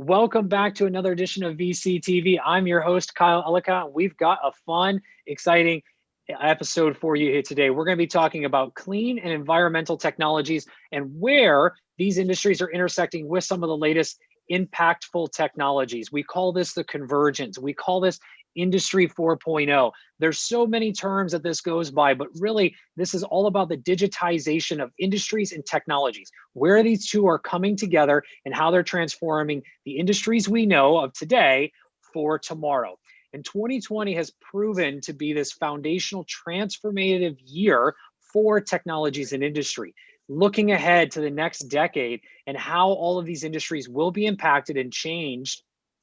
Welcome back to another edition of VC TV. I'm your host, Kyle Ellicott. We've got a fun, exciting episode for you here today. We're going to be talking about clean and environmental technologies and where these industries are intersecting with some of the latest impactful technologies. We call this the convergence. We call this Industry 4.0. There's so many terms that this goes by, but really this is all about the digitization of industries and technologies, where these two are coming together and how they're transforming the industries we know of today for tomorrow. And 2020 has proven to be this foundational transformative year for technologies and industry. Looking ahead to the next decade and how all of these industries will be impacted and changed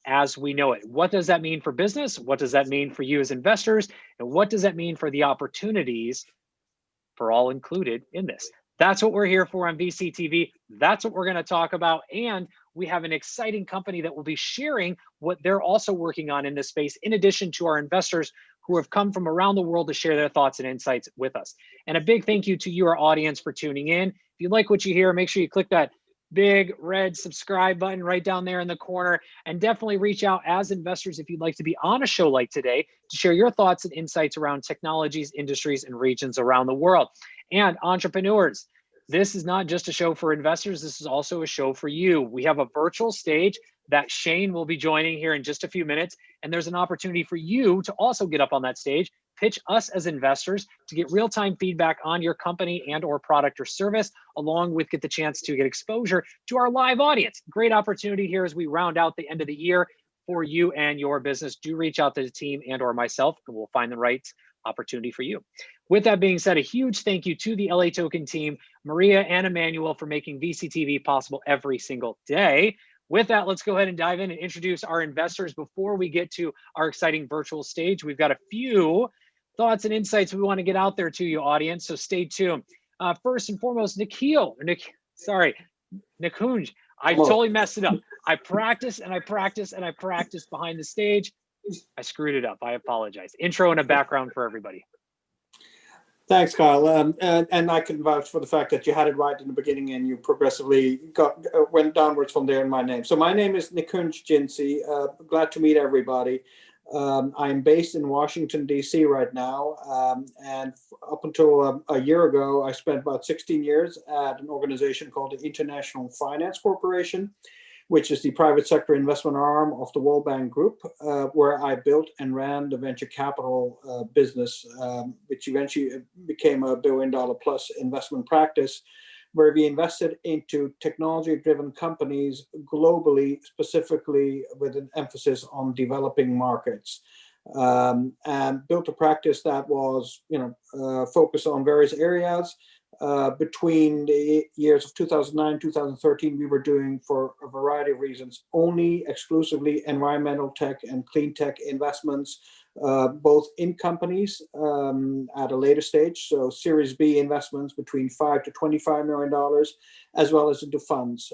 as we know it. What does that mean for business? What does that mean for you as investors? And what does that mean for the opportunities for all included in this? That's what we're here for on VC TV. That's what we're going to talk about. And we have an exciting company that will be sharing what they're also working on in this space, in addition to our investors who have come from around the world to share their thoughts and insights with us. And a big thank you to you, our audience, for tuning in. If you like what you hear, make sure you click that big red subscribe button right down there in the corner, and definitely reach out as investors if you'd like to be on a show like today to share your thoughts and insights around technologies, industries, and regions around the world. And entrepreneurs, this is not just a show for investors, this is also a show for you. We have a virtual stage that Shane will be joining here in just a few minutes, and there's an opportunity for you to also get up on that stage, pitch us as investors to get real-time feedback on your company and or product or service, along with get the chance to get exposure to our live audience. Great opportunity here as we round out the end of the year for you and your business. Do reach out to the team and or myself, and we'll find the right opportunity for you. With that being said, a huge thank you to the LATOKEN team, Maria and Emmanuel, for making VCTV possible every single day. With that, let's go ahead and dive in and introduce our investors. Before we get to our exciting virtual stage, we've got a few thoughts and insights we want to get out there to you, audience, so stay tuned. First and foremost, Nikunj. I totally messed it up. I practice and I practice and I practice behind the stage. I screwed it up. I apologize. Intro and a background for everybody. Thanks, Kyle. And I can vouch for the fact that you had it right in the beginning and you progressively went downwards from there in my name. So my name is Nikunj Jinsi. Glad to meet everybody. I'm based in Washington, D.C. right now. And up until a year ago, I spent about 16 years at an organization called the International Finance Corporation, which is the private sector investment arm of the World Bank Group, where I built and ran the venture capital business, which eventually became a $1 billion plus investment practice, where we invested into technology-driven companies globally, specifically with an emphasis on developing markets. And built a practice that was, focused on various areas. Between the years of 2009, 2013, we were doing, for a variety of reasons, only exclusively environmental tech and clean tech investments, both in companies at a later stage, so Series B investments between $5 to $25 million, as well as into funds.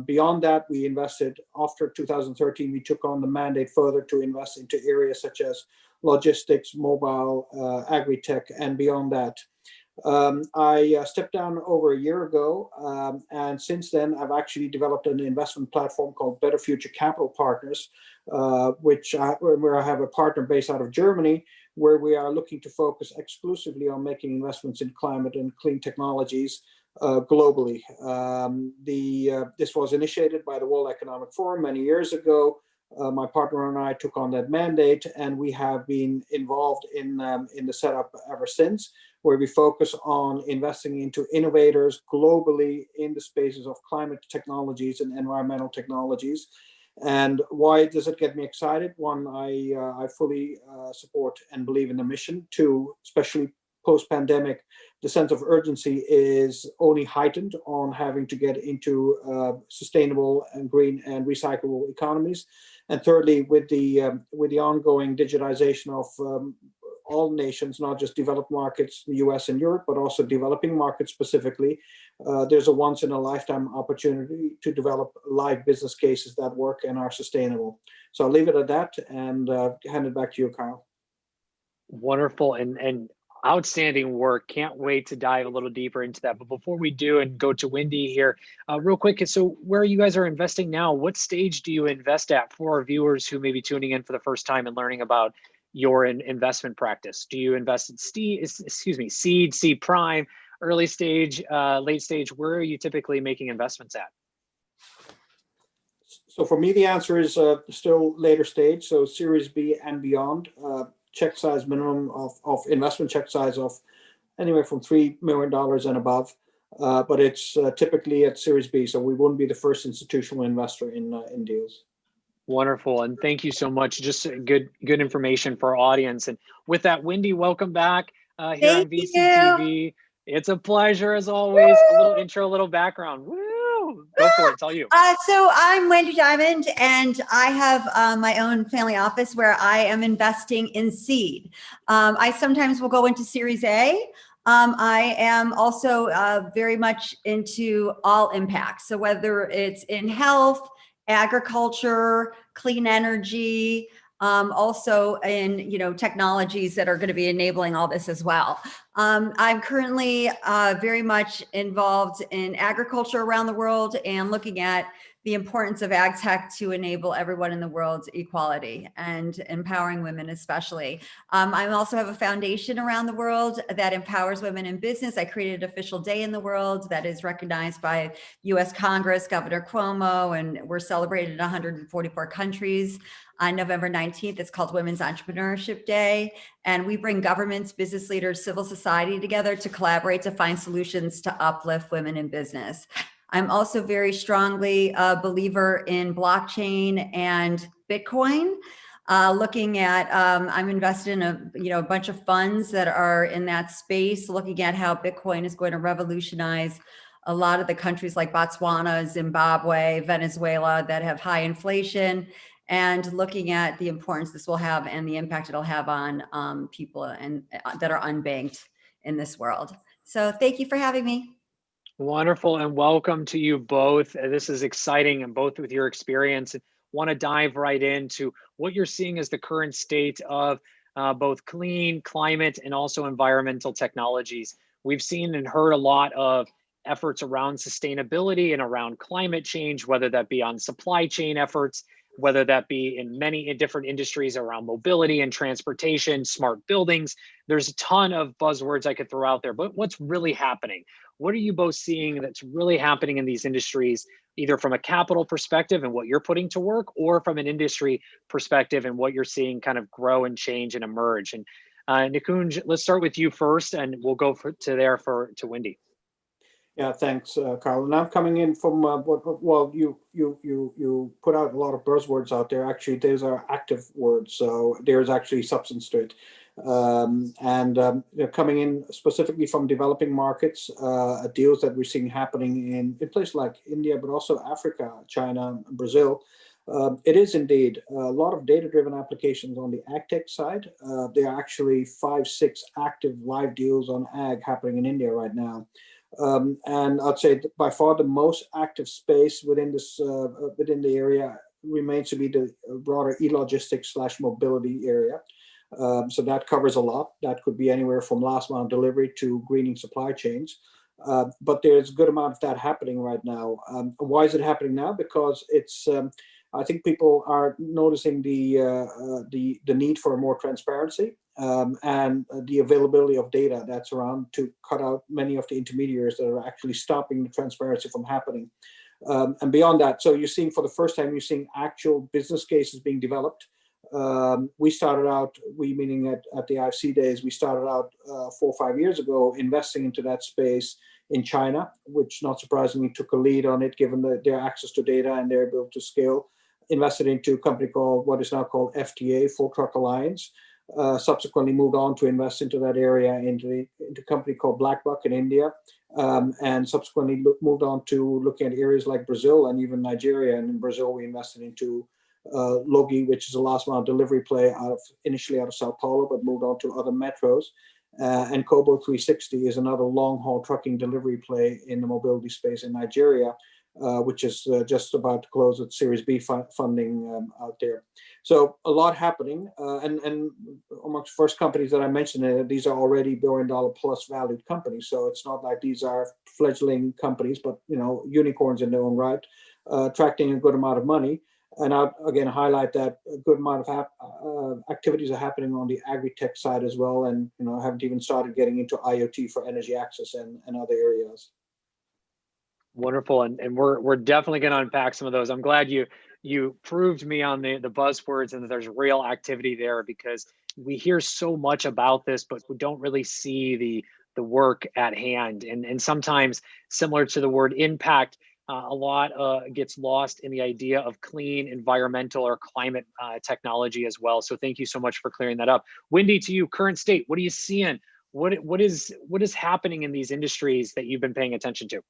Beyond that, we invested, after 2013, we took on the mandate further to invest into areas such as logistics, mobile, agri-tech, and beyond that. I stepped down over a year ago, and since then I've actually developed an investment platform called Better Future Capital Partners, where I have a partner based out of Germany, where we are looking to focus exclusively on making investments in climate and clean technologies globally. This was initiated by the World Economic Forum many years ago. My partner and I took on that mandate, and we have been involved in the setup ever since, where we focus on investing into innovators globally in the spaces of climate technologies and environmental technologies. And why does it get me excited? One, I fully support and believe in the mission. Two, especially post-pandemic, the sense of urgency is only heightened on having to get into sustainable and green and recyclable economies. And thirdly, with the ongoing digitization of all nations, not just developed markets, the US and Europe, but also developing markets specifically, there's a once-in-a-lifetime opportunity to develop live business cases that work and are sustainable. So I'll leave it at that and hand it back to you, Kyle. Wonderful. And Outstanding work. Can't wait to dive a little deeper into that. But before we do and go to Wendy here, real quick, so where you guys are investing now, what stage do you invest at for our viewers who may be tuning in for the first time and learning about your investment practice? Do you invest in seed, seed prime, early stage, late stage? Where are you typically making investments at? So for me, the answer is still later stage, so Series B and beyond. Check size minimum of investment check size of anywhere from $3 million and above. But it's typically at Series B, so we wouldn't be the first institutional investor in deals. Wonderful, and thank you so much. Just good information for our audience. And with that, Wendy, welcome back here on VCTV. It's a pleasure as always. Woo! A little intro, a little background. Woo! Go for it. It's all you. So I'm Wendy Diamond, and I have my own family office where I am investing in seed. I sometimes will go into Series A. I am also very much into all impacts. So whether it's in health, agriculture, clean energy, also in technologies that are going to be enabling all this as well. I'm currently very much involved in agriculture around the world and looking at the importance of ag tech to enable everyone in the world's equality and empowering women especially. I also have a foundation around the world that empowers women in business. I created an official day in the world that is recognized by US Congress, Governor Cuomo, and we're celebrated in 144 countries. On November 19th, it's called Women's Entrepreneurship Day. And we bring governments, business leaders, civil society together to collaborate to find solutions to uplift women in business. I'm also very strongly a believer in blockchain and Bitcoin. Looking at, I'm invested in a bunch of funds that are in that space, looking at how Bitcoin is going to revolutionize a lot of the countries like Botswana, Zimbabwe, Venezuela that have high inflation, and looking at the importance this will have and the impact it'll have on people and that are unbanked in this world. So thank you for having me. Wonderful, and welcome to you both. This is exciting, and both with your experience. Want to dive right into what you're seeing as the current state of both clean, climate, and also environmental technologies. We've seen and heard a lot of efforts around sustainability and around climate change, whether that be on supply chain efforts, whether that be in many different industries around mobility and transportation, smart buildings. There's a ton of buzzwords I could throw out there, but what's really happening? What are you both seeing that's really happening in these industries, either from a capital perspective and what you're putting to work, or from an industry perspective and what you're seeing kind of grow and change and emerge? And Nikunj, let's start with you first, and we'll go to Wendy. Yeah, thanks, Carl. And I'm coming in from you put out a lot of buzzwords out there. Actually, those are active words, so there's actually substance to it. They're coming in specifically from developing markets, deals that we're seeing happening in places like India, but also Africa, China, Brazil. It is indeed a lot of data-driven applications on the ag tech side. There are actually 5-6 active live deals on ag happening in India right now. And I'd say by far the most active space within this within the area remains to be the broader e-logistics / mobility area. So that covers a lot. That could be anywhere from last mile delivery to greening supply chains. But there's a good amount of that happening right now. Why is it happening now? Because it's I think people are noticing the need for more transparency and the availability of data that's around to cut out many of the intermediaries that are actually stopping the transparency from happening. And beyond that, so you're seeing for the first time, you're seeing actual business cases being developed. We started out, we meaning at the IFC days, we started out 4 or 5 years ago investing into that space in China, which not surprisingly took a lead on it given their access to data and their ability to scale. Invested into a company called what is now called FTA, Full Truck Alliance. Subsequently moved on to invest into that area into a company called Blackbuck in India, and subsequently moved on to looking at areas like Brazil and even Nigeria. And in Brazil, we invested into Logi, which is a last mile delivery play initially out of Sao Paulo, but moved on to other metros. And Kobo 360 is another long haul trucking delivery play in the mobility space in Nigeria. which is just about to close its Series B funding out there. So a lot happening, and amongst first companies that I mentioned, these are already $1 billion plus valued companies. So it's not like these are fledgling companies, but unicorns in their own right, attracting a good amount of money. And I'll again highlight that a good amount of activities are happening on the agri-tech side as well, and haven't even started getting into IoT for energy access and other areas. Wonderful, and we're definitely going to unpack some of those. I'm glad you proved me on the buzzwords and that there's real activity there, because we hear so much about this, but we don't really see the work at hand. And sometimes, similar to the word impact, a lot gets lost in the idea of clean environmental or climate technology as well. So thank you so much for clearing that up. Wendy, to you, current state, what are you seeing? What is happening in these industries that you've been paying attention to?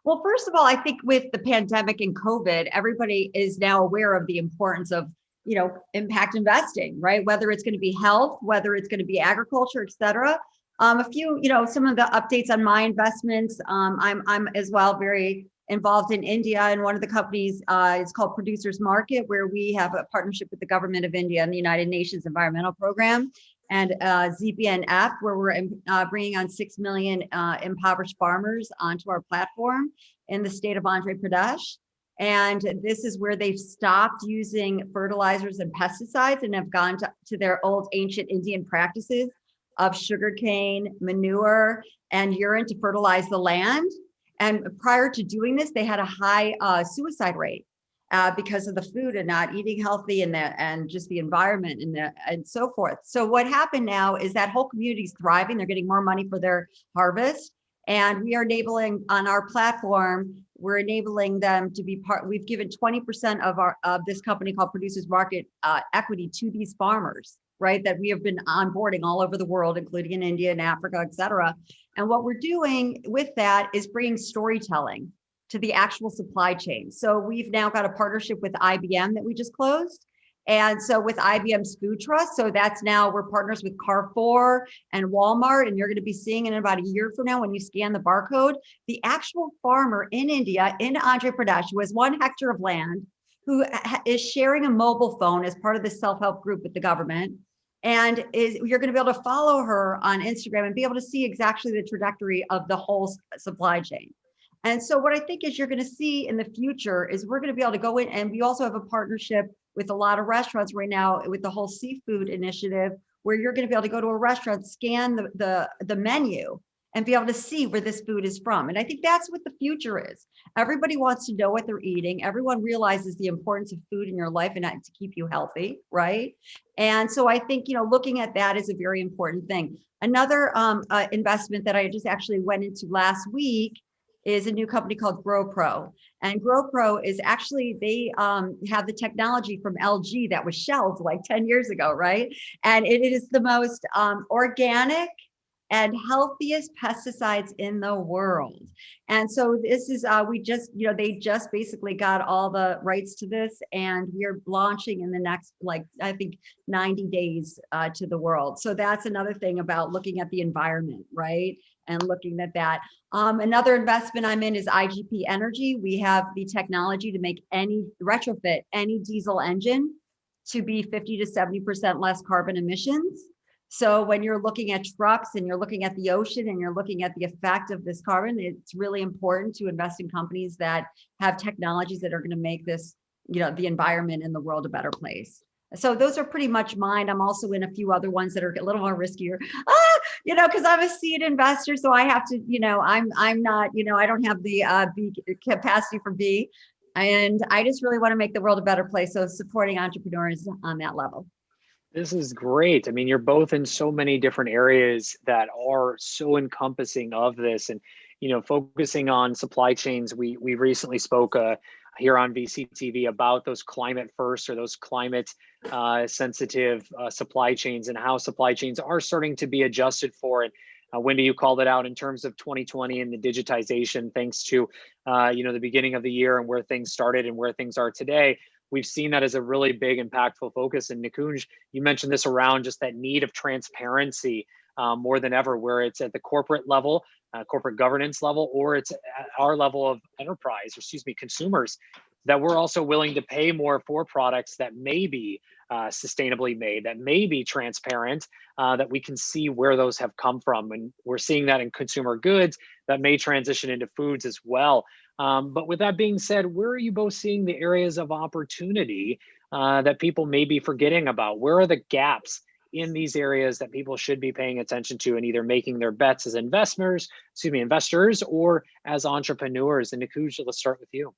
Well, first of all, I think with the pandemic and COVID, everybody is now aware of the importance of, impact investing, right? Whether it's going to be health, whether it's going to be agriculture, et cetera. Some of the updates on my investments. I'm as well very involved in India, and one of the companies is called Producers Market, where we have a partnership with the government of India and the United Nations Environmental Program, and ZBNF, where we're bringing on 6 million impoverished farmers onto our platform in the state of Andhra Pradesh. And this is where they've stopped using fertilizers and pesticides and have gone to their old ancient Indian practices of sugarcane, manure, and urine to fertilize the land. And prior to doing this, they had a high suicide rate because of the food and not eating healthy and just the environment and so forth. So what happened now is that whole community is thriving. They're getting more money for their harvest. And we are enabling on our platform, we're enabling them to be part. We've given 20% of this company called Producers Market equity to these farmers, right? That we have been onboarding all over the world, including in India and Africa, et cetera. And what we're doing with that is bringing storytelling to the actual supply chain. So we've now got a partnership with IBM that we just closed. And so with IBM's Food Trust, so that's now we're partners with Carrefour and Walmart, and you're going to be seeing in about a year from now when you scan the barcode, the actual farmer in India, in Andhra Pradesh, who has 1 hectare of land, who is sharing a mobile phone as part of the self-help group with the government. And you're going to be able to follow her on Instagram and be able to see exactly the trajectory of the whole supply chain. And so what I think is you're going to see in the future is we're going to be able to go in, and we also have a partnership with a lot of restaurants right now with the whole seafood initiative, where you're going to be able to go to a restaurant, scan the menu, and be able to see where this food is from. And I think that's what the future is. Everybody wants to know what they're eating. Everyone realizes the importance of food in your life and to keep you healthy, right? And so I think, looking at that is a very important thing. Another investment that I just actually went into last week is a new company called GrowPro. And GrowPro is actually, they have the technology from LG that was shelved like 10 years ago, right? And it is the most organic and healthiest pesticides in the world. And so this is, they just basically got all the rights to this, and we're launching in the next, I think 90 days to the world. So that's another thing about looking at the environment, right? And looking at that. Another investment I'm in is IGP Energy. We have the technology to retrofit any diesel engine to be 50 to 70% less carbon emissions. So when you're looking at trucks and you're looking at the ocean and you're looking at the effect of this carbon, it's really important to invest in companies that have technologies that are going to make this, the environment in the world a better place. So those are pretty much mine. I'm also in a few other ones that are a little more riskier, because I'm a seed investor. So I have to, I'm not, I don't have the B capacity for B. And I just really want to make the world a better place. So supporting entrepreneurs on that level. This is great. I mean, you're both in so many different areas that are so encompassing of this, and focusing on supply chains. We recently spoke here on VCTV about those climate first, or those climate sensitive supply chains, and how supply chains are starting to be adjusted for it. Wendy, you called it out in terms of 2020 and the digitization, thanks to the beginning of the year and where things started and where things are today. We've seen that as a really big, impactful focus. And Nikunj, you mentioned this around just that need of transparency more than ever, where it's at the corporate level, corporate governance level, or it's at our level of enterprise, or excuse me, consumers, that we're also willing to pay more for products that may be sustainably made, that may be transparent, that we can see where those have come from. And we're seeing that in consumer goods that may transition into foods as well. But with that being said, where are you both seeing the areas of opportunity that people may be forgetting about? Where are the gaps in these areas that people should be paying attention to and either making their bets as investors, or as entrepreneurs? And Nikunj, let's start with you.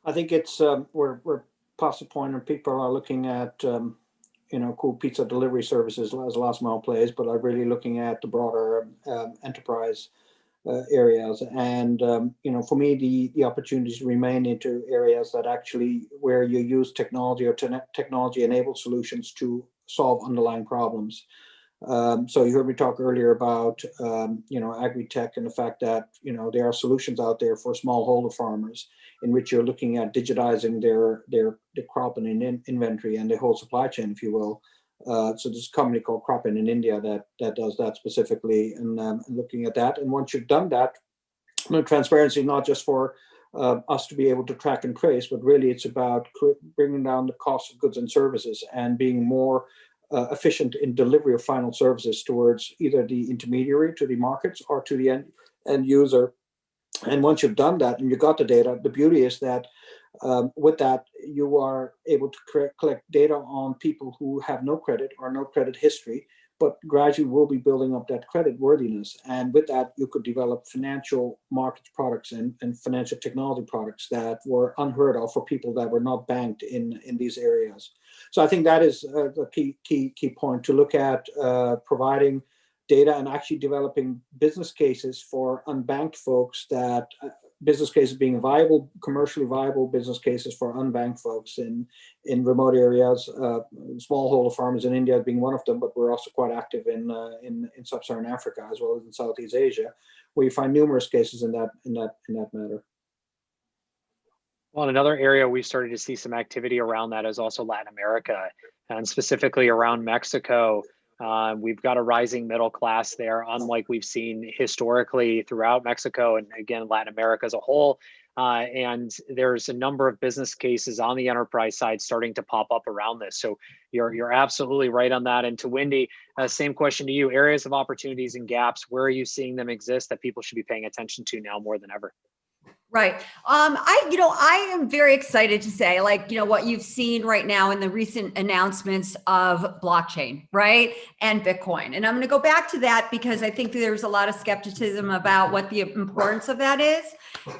I think it's we're past the point where people are looking at cool pizza delivery services as last mile plays, but are really looking at the broader enterprise areas. And for me, the opportunities remain into areas that actually where you use technology or technology enabled solutions to solve underlying problems. So you heard me talk earlier about agri-tech and the fact that there are solutions out there for smallholder farmers in which you're looking at digitizing their crop and inventory and the whole supply chain, if you will. So there's a company called Crop in India that does that specifically, and looking at that. And once you've done that, transparency not just for us to be able to track and trace, but really it's about bringing down the cost of goods and services and being more efficient in delivery of final services towards either the intermediary to the markets or to the end user. And once you've done that and you got the data, the beauty is that with that, you are able to collect data on people who have no credit or no credit history, but gradually will be building up that credit worthiness. And with that, you could develop financial markets products and financial technology products that were unheard of for people that were not banked in these areas. So I think that is the key point, to look at providing data and actually developing business cases for unbanked folks, that business cases being viable, commercially viable business cases for unbanked folks in remote areas, smallholder farmers in India being one of them, but we're also quite active in sub-Saharan Africa as well as in Southeast Asia, where you find numerous cases in that matter. Well, another area we've started to see some activity around that is also Latin America, and specifically around Mexico. We've got a rising middle class there, unlike we've seen historically throughout Mexico and again, Latin America as a whole. And there's a number of business cases on the enterprise side starting to pop up around this. So you're absolutely right on that. And to Wendy, same question to you, areas of opportunities and gaps, where are you seeing them exist that people should be paying attention to now more than ever? Right. I am very excited to say, what you've seen right now in the recent announcements of blockchain, right? And Bitcoin. And I'm going to go back to that because I think there's a lot of skepticism about what the importance of that is.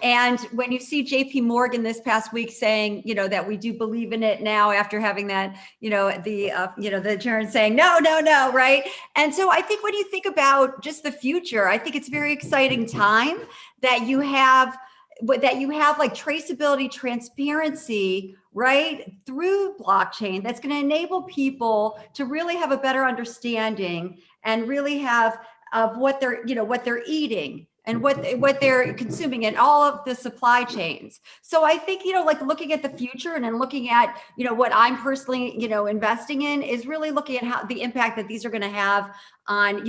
And when you see JP Morgan this past week saying, that we do believe in it now after having that, the chairman saying, no, right? And so I think when you think about just the future, I think it's a very exciting time that you have like traceability, transparency, right, through blockchain that's going to enable people to really have a better understanding and really have of what they're eating and what they're consuming and all of the supply chains. So I think, looking at the future and then looking at, what I'm personally, investing in is really looking at how the impact that these are going to have on,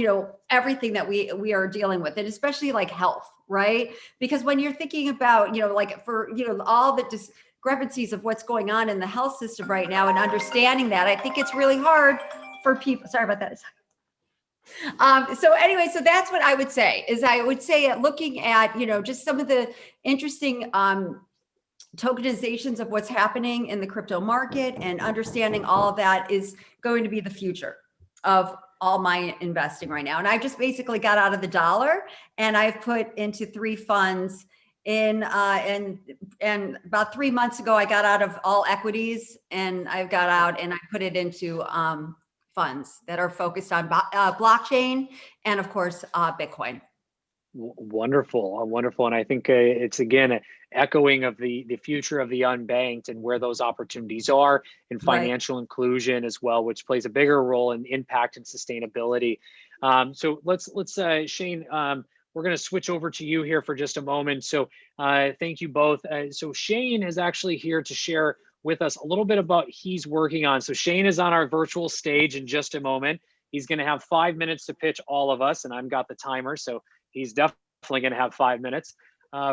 everything that we are dealing with, and especially like health, right? Because when you're thinking about, all the discrepancies of what's going on in the health system right now and understanding that, I think it's really hard for people. Sorry about that. So that's what I would say, looking at, just some of the interesting tokenizations of what's happening in the crypto market, and understanding all of that is going to be the future of all my investing right now. And I just basically got out of the dollar and I've put into 3 funds and about 3 months ago, I got out of all equities and I've got out and I put it into funds that are focused on blockchain and of course, Bitcoin. Wonderful. And I think it's again, echoing of the future of the unbanked and where those opportunities are in financial inclusion as well, which plays a bigger role in impact and sustainability. So let's Shane, we're going to switch over to you here for just a moment. So thank you both. So Shane is actually here to share with us a little bit about what he's working on. So Shane is on our virtual stage in just a moment. He's going to have 5 minutes to pitch all of us, and I've got the timer. So he's definitely going to have 5 minutes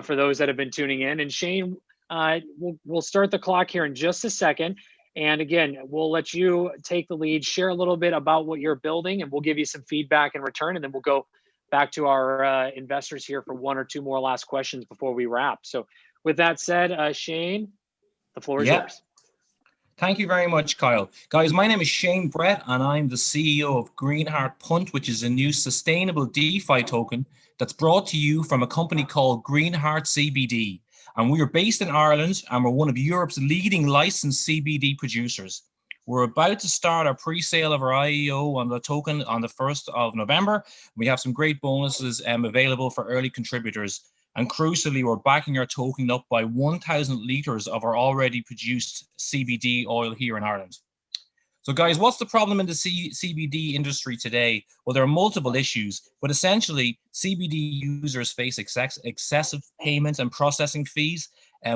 for those that have been tuning in. And Shane, we'll start the clock here in just a second. And again, we'll let you take the lead, share a little bit about what you're building, and we'll give you some feedback in return. And then we'll go back to our investors here for 1 or 2 more last questions before we wrap. So with that said, Shane, the floor is yours. Thank you very much, Kyle. Guys, my name is Shane Brett, and I'm the CEO of Greenheart Punt, which is a new sustainable DeFi token that's brought to you from a company called Greenheart CBD. And we are based in Ireland, and we're one of Europe's leading licensed CBD producers. We're about to start our pre-sale of our IEO on the token on the 1st of November. We have some great bonuses available for early contributors. And crucially, we're backing our token up by 1,000 litres of our already produced CBD oil here in Ireland. So guys, what's the problem in the CBD industry today? Well, there are multiple issues, but essentially CBD users face excessive payment and processing fees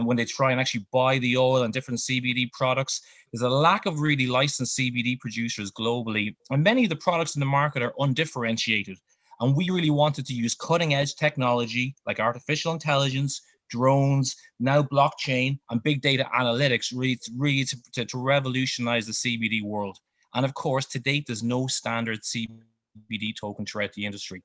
when they try and actually buy the oil and different CBD products. There's a lack of really licensed CBD producers globally, and many of the products in the market are undifferentiated. And we really wanted to use cutting edge technology like artificial intelligence, drones, now blockchain, and big data analytics really to revolutionize the CBD world. And of course, to date, there's no standard CBD token throughout the industry.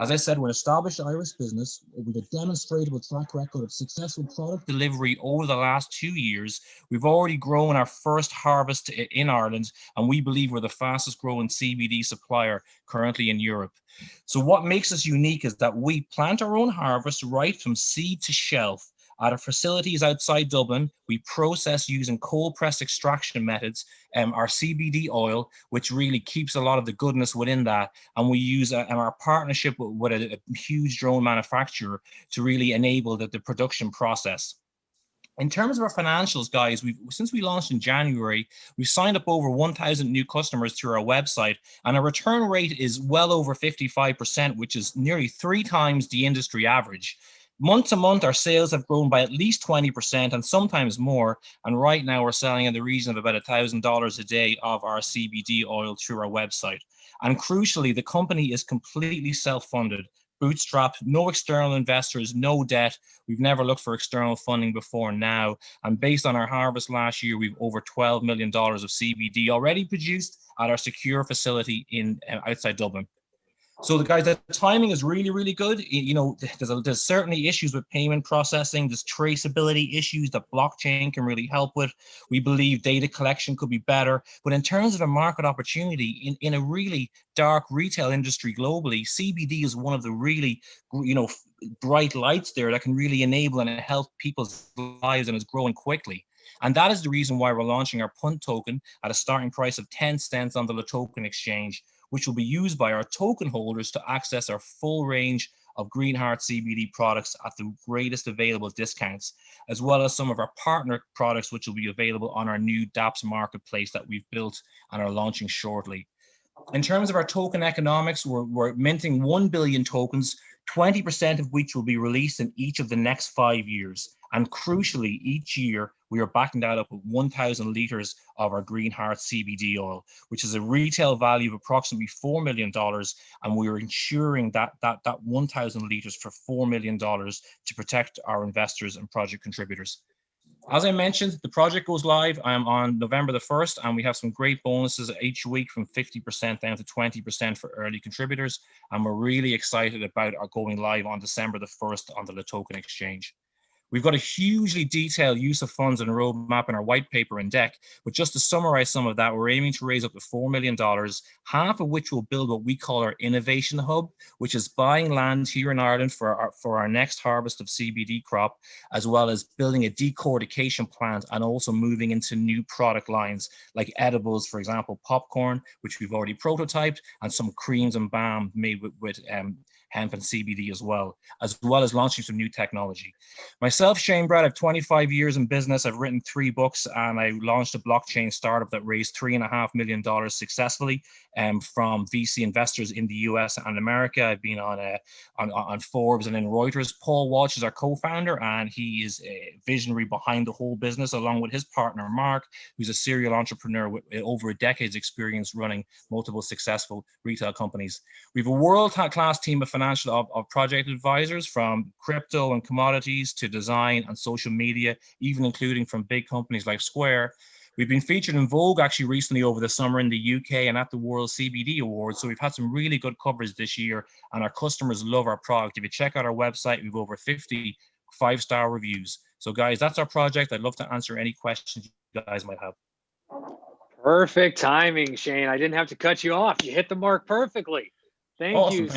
As I said, we're an established Irish business with a demonstrable track record of successful product delivery over the last 2 years. We've already grown our first harvest in Ireland, and we believe we're the fastest growing CBD supplier currently in Europe. So what makes us unique is that we plant our own harvest right from seed to shelf. At our facilities outside Dublin, we process using cold press extraction methods our CBD oil, which really keeps a lot of the goodness within that. And we use our partnership with a huge drone manufacturer to really enable the production process. In terms of our financials, guys, since we launched in January, we've signed up over 1,000 new customers through our website, and our return rate is well over 55%, which is nearly 3 times the industry average. Month to month, our sales have grown by at least 20% and sometimes more. And right now we're selling in the region of about $1,000 a day of our CBD oil through our website. And crucially, the company is completely self-funded, bootstrapped, no external investors, no debt. We've never looked for external funding before now. And based on our harvest last year, we've over $12 million of CBD already produced at our secure facility in outside Dublin. So the guys, the timing is really, really good. You know, there's certainly issues with payment processing. There's traceability issues that blockchain can really help with. We believe data collection could be better. But in terms of a market opportunity in a really dark retail industry globally, CBD is one of the really, bright lights there that can really enable and help people's lives, and is growing quickly. And that is the reason why we're launching our punt token at a starting price of 10 cents on the LATOKEN exchange, which will be used by our token holders to access our full range of Greenheart CBD products at the greatest available discounts, as well as some of our partner products, which will be available on our new dApps marketplace that we've built and are launching shortly. In terms of our token economics, we're minting 1 billion tokens, 20% of which will be released in each of the next 5 years. And crucially, each year, we are backing that up with 1,000 litres of our Greenheart CBD oil, which is a retail value of approximately $4 million. And we are ensuring that 1,000 litres for $4 million to protect our investors and project contributors. As I mentioned, the project goes live on November the 1st, and we have some great bonuses each week from 50% down to 20% for early contributors. And we're really excited about our going live on December the 1st on the LATOKEN exchange. We've got a hugely detailed use of funds and roadmap in our white paper and deck, but just to summarize some of that, we're aiming to raise up to $4 million, half of which will build what we call our innovation hub, which is buying land here in Ireland for our next harvest of CBD crop, as well as building a decortication plant and also moving into new product lines like edibles, for example, popcorn, which we've already prototyped, and some creams and balm made with hemp and CBD as well as launching some new technology. Myself, Shane Brett, I have 25 years in business. I've written 3 books, and I launched a blockchain startup that raised $3.5 million successfully from VC investors in the US and America. I've been on Forbes and in Reuters. Paul Walsh is our co-founder, and he is a visionary behind the whole business, along with his partner, Mark, who's a serial entrepreneur with over a decade's experience running multiple successful retail companies. We have a world-class team of financial financial of project advisors, from crypto and commodities to design and social media, even including from big companies like Square. We've been featured in Vogue actually recently over the summer in the UK and at the World CBD Awards. So we've had some really good coverage this year, and our customers love our product. If you check out our website, we've over 50 5-star reviews. So guys, that's our project. I'd love to answer any questions you guys might have. Perfect timing, Shane. I didn't have to cut you off. You hit the mark perfectly. Thank you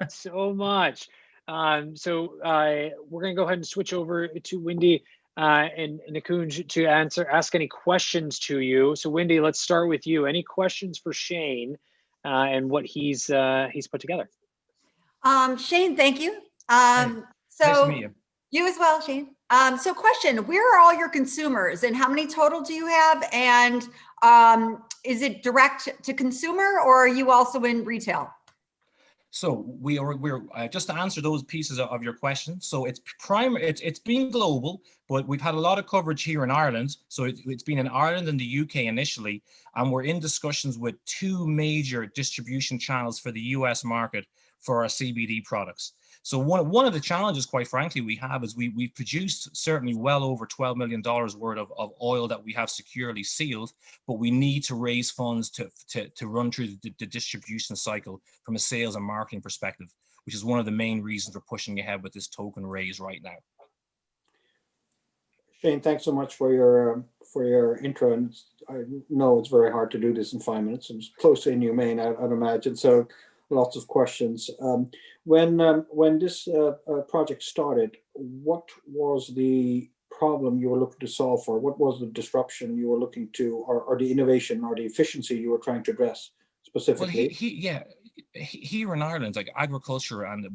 so much. We're going to go ahead and switch over to Wendy and Nikunj to ask any questions to you. So Wendy, let's start with you. Any questions for Shane and what he's put together? Shane, thank you. Nice to meet you. You as well, Shane. So question, where are all your consumers and how many total do you have? And is it direct to consumer, or are you also in retail? So we're just to answer those pieces of your question. So it's been global, but we've had a lot of coverage here in Ireland. So it's been in Ireland and the UK initially, and we're in discussions with 2 major distribution channels for the US market for our CBD products. So one of the challenges, quite frankly, we have is we've produced certainly well over $12 million worth of oil that we have securely sealed, but we need to raise funds to run through the distribution cycle from a sales and marketing perspective, which is one of the main reasons we're pushing ahead with this token raise right now. Shane, thanks so much for your intro. And I know it's very hard to do this in 5 minutes. It's close to inhumane, I'd imagine. So lots of questions. When this project started, what was the problem you were looking to solve for? What was the disruption you were looking to, or the innovation or the efficiency you were trying to address specifically? Well, here in Ireland, like agriculture and the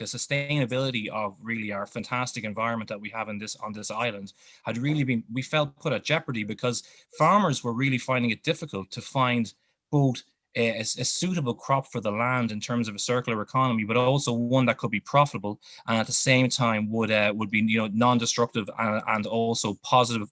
sustainability of really our fantastic environment that we have on this island had really been, we felt, put at jeopardy, because farmers were really finding it difficult to find both a suitable crop for the land in terms of a circular economy, but also one that could be profitable and at the same time would be non-destructive and also positive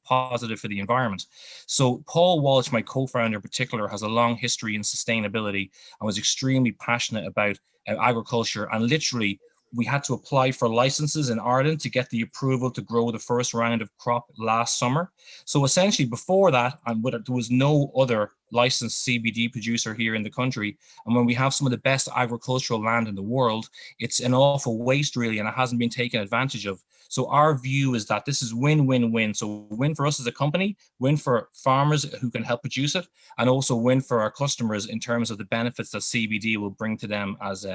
for the environment. So Paul Walsh, my co-founder in particular, has a long history in sustainability and was extremely passionate about agriculture, and literally we had to apply for licenses in Ireland to get the approval to grow the first round of crop last summer. So essentially before that, there was no other licensed CBD producer here in the country. And when we have some of the best agricultural land in the world, it's an awful waste really, and it hasn't been taken advantage of. So our view is that this is win-win-win. So win for us as a company, win for farmers who can help produce it, and also win for our customers in terms of the benefits that CBD will bring to them as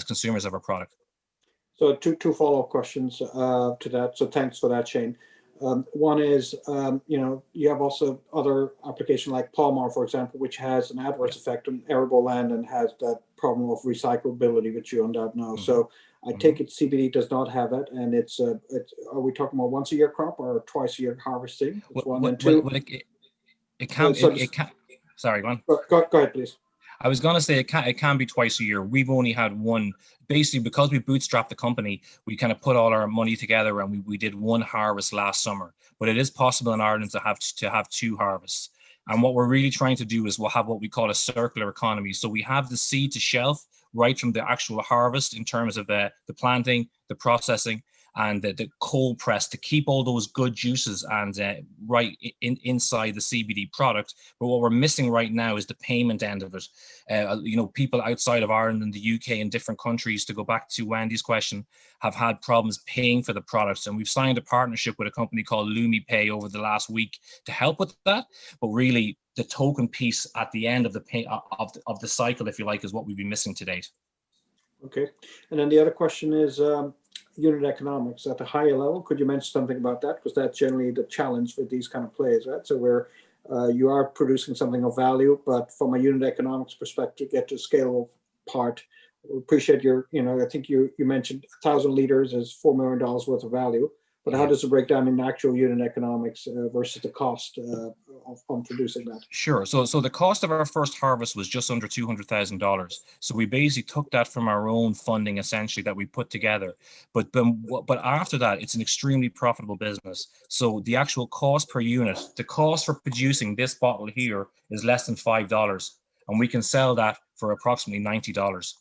consumers of our product. So two follow-up questions to that. So thanks for that, Shane. One is, you have also other application like palm oil, for example, which has an adverse effect on arable land and has that problem of recyclability, which you undoubtedly know. So I take it CBD does not have it, and it's are we talking about once a year crop or twice a year harvesting? It can. Sorry, go on. Go ahead, please. I was going to say it can be twice a year. We've only had one. Basically, because we bootstrapped the company, we kind of put all our money together and we did one harvest last summer. But it is possible in Ireland to have 2 harvests. And what we're really trying to do is we'll have what we call a circular economy. So we have the seed to shelf right from the actual harvest in terms of the planting, the processing, and the cold press to keep all those good juices and inside the CBD product. But what we're missing right now is the payment end of it. People outside of Ireland and the UK and different countries, to go back to Wendy's question, have had problems paying for the products. And we've signed a partnership with a company called LumiPay over the last week to help with that. But really, the token piece at the end of the cycle, if you like, is what we've been missing to date. Okay. And then the other question is, unit economics at a higher level. Could you mention something about that? Because that's generally the challenge with these kind of plays, right? So where you are producing something of value, but from a unit economics perspective, get to scalable part. We appreciate your, I think you mentioned 1,000 liters is $4 million worth of value, but how does it break down in actual unit economics versus the cost of producing that? Sure. So the cost of our first harvest was just under $200,000. So we basically took that from our own funding, essentially, that we put together. But after that, it's an extremely profitable business. So the actual cost per unit, the cost for producing this bottle here is less than $5, and we can sell that for approximately $90.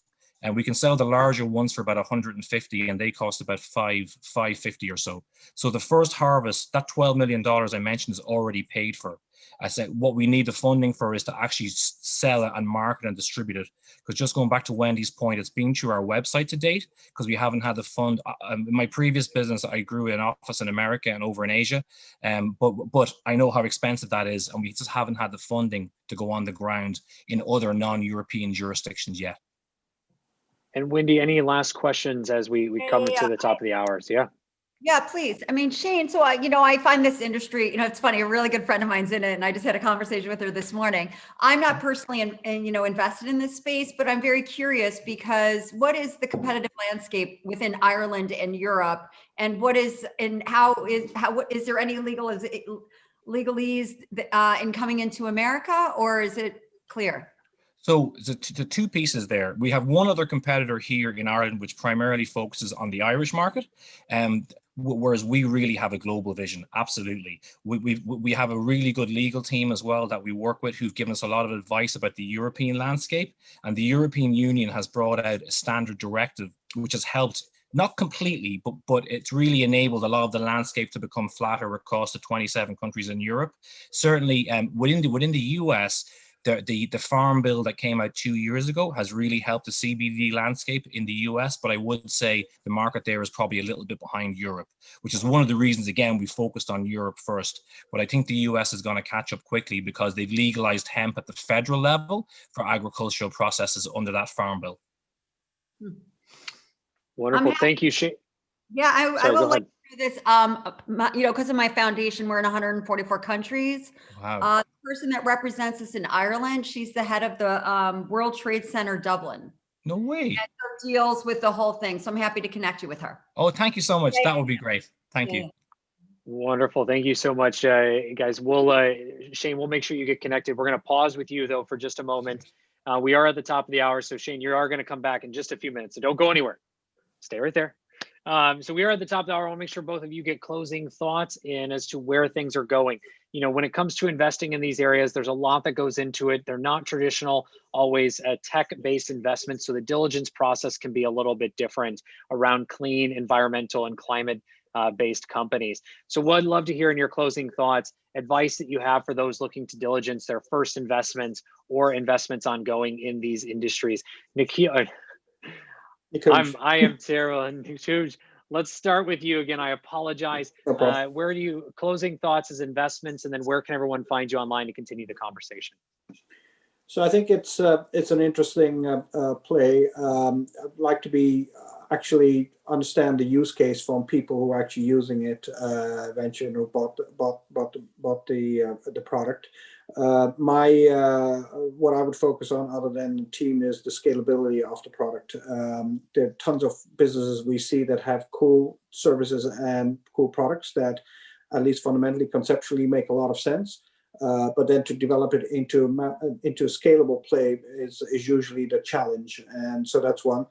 And we can sell the larger ones for about 150, and they cost about 550 or so. So the first harvest, that $12 million I mentioned, is already paid for. I said what we need the funding for is to actually sell it and market and distribute it. Because just going back to Wendy's point, it's been through our website to date because we haven't had the fund. In my previous business, I grew an office in America and over in Asia, but I know how expensive that is, and we just haven't had the funding to go on the ground in other non-European jurisdictions yet. And Wendy, any last questions as we come to the top of the hours? Yeah. Yeah, please. I mean, Shane, so I find this industry, it's funny, a really good friend of mine's in it, and I just had a conversation with her this morning. I'm not personally invested in this space, but I'm very curious because what is the competitive landscape within Ireland and Europe, and is there any legalese in coming into America, or is it clear? So the two pieces there. We have one other competitor here in Ireland, which primarily focuses on the Irish market, whereas we really have a global vision. Absolutely. We have a really good legal team as well that we work with, who've given us a lot of advice about the European landscape. And the European Union has brought out a standard directive, which has helped, not completely, but it's really enabled a lot of the landscape to become flatter across the 27 countries in Europe. Certainly within the US, the farm bill that came out 2 years ago has really helped the CBD landscape in the US, but I would say the market there is probably a little bit behind Europe, which is one of the reasons, again, we focused on Europe first. But I think the US is going to catch up quickly because they've legalized hemp at the federal level for agricultural processes under that farm bill. Wonderful. Thank you, Shane. Yeah, I will like to do this, because of my foundation, we're in 144 countries. Wow. The person that represents us in Ireland, she's the head of the World Trade Center Dublin. No way. And so deals with the whole thing. So I'm happy to connect you with her. Oh, thank you so much. That would be great. Thank you. Wonderful. Thank you so much, guys. Shane, we'll make sure you get connected. We're going to pause with you, though, for just a moment. We are at the top of the hour. So, Shane, you are going to come back in just a few minutes. So don't go anywhere. Stay right there. So we are at the top of the hour. I want to make sure both of you get closing thoughts in as to where things are going. When it comes to investing in these areas, there's a lot that goes into it. They're not traditional, always tech-based investments. So the diligence process can be a little bit different around clean, environmental, and climate-based companies. So I'd love to hear in your closing thoughts, advice that you have for those looking to diligence their first investments or investments ongoing in these industries. I am terrible. And let's start with you again. I apologize. No Where do you closing thoughts as investments, and then where can everyone find you online to continue the conversation? So I think it's an interesting play. I'd like to actually understand the use case from people who are actually using it eventually, who bought the product. What I would focus on, other than the team, is the scalability of the product. There are tons of businesses we see that have cool services and cool products that, at least fundamentally, conceptually, make a lot of sense. But then to develop it into a scalable play is usually the challenge, and so that's one.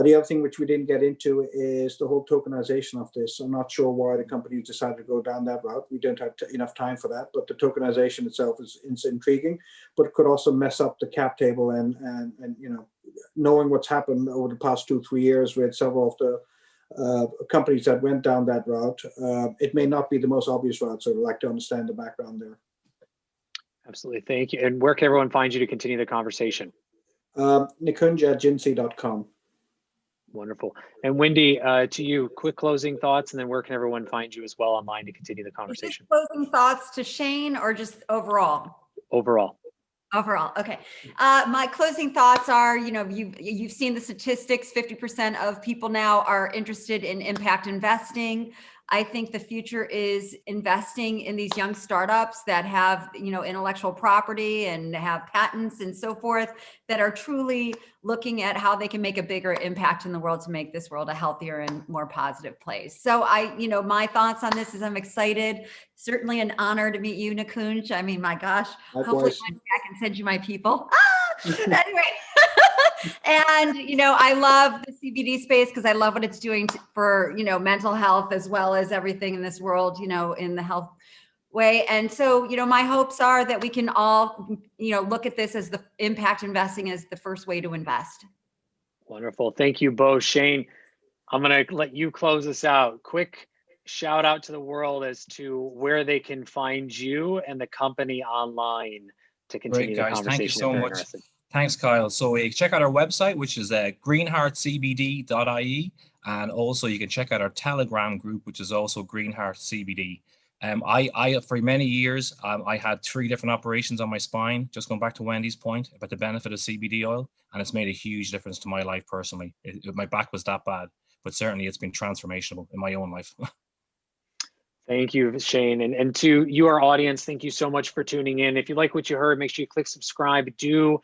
The other thing which we didn't get into is the whole tokenization of this. I'm not sure why the company decided to go down that route. We don't have enough time for that, but the tokenization itself is intriguing, but it could also mess up the cap table and knowing what's happened over the past 2-3 years with several of the companies that went down that route, it may not be the most obvious route. So I'd like to understand the background there. Absolutely. Thank you. And where can everyone find you to continue the conversation? Nikunj@jinsi.com. Wonderful. And Wendy, to you, quick closing thoughts, and then where can everyone find you as well online to continue the conversation? Closing thoughts to Shane, or just overall? Overall. Overall, okay. My closing thoughts are, you've seen the statistics. 50% of people now are interested in impact investing. I think the future is investing in these young startups that have, intellectual property and have patents and so forth, that are truly looking at how they can make a bigger impact in the world to make this world a healthier and more positive place. So my thoughts on this is I'm excited. Certainly an honor to meet you, Nikunj. I mean, my gosh, hopefully I can send you my people. Anyway. And, I love the CBD space because I love what it's doing for, mental health, as well as everything in this world, in the health way. And so, my hopes are that we can all, look at this as the impact investing as the first way to invest. Wonderful. Thank you both. Shane, I'm going to let you close us out. Quick shout out to the world as to where they can find you and the company online to continue Great, the guys. Thank you conversation if so they're much. interested. Thanks, Kyle. So check out our website, which is greenheartcbd.ie. And also you can check out our Telegram group, which is also Greenheart CBD. I for many years, I had 3 different operations on my spine, just going back to Wendy's point about the benefit of CBD oil. And it's made a huge difference to my life personally. My back was that bad, but certainly it's been transformational in my own life. Thank you, Shane. And to you, our audience, thank you so much for tuning in. If you like what you heard, make sure you click subscribe. Do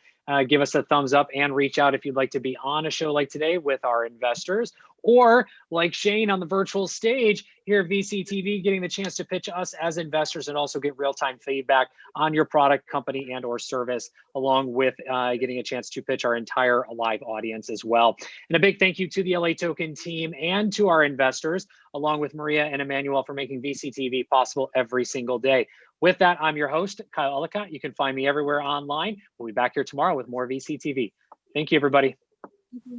give us a thumbs up and reach out if you'd like to be on a show like today with our investors, or like Shane on the virtual stage here at VCTV, getting the chance to pitch us as investors and also get real-time feedback on your product, company, and or service, along with getting a chance to pitch our entire live audience as well. And a big thank you to the LATOKEN team and to our investors, along with Maria and Emmanuel, for making VCTV possible every single day. With that, I'm your host, Kyle Ellicott. You can find me everywhere online. We'll be back here tomorrow with more VCTV. Thank you, everybody.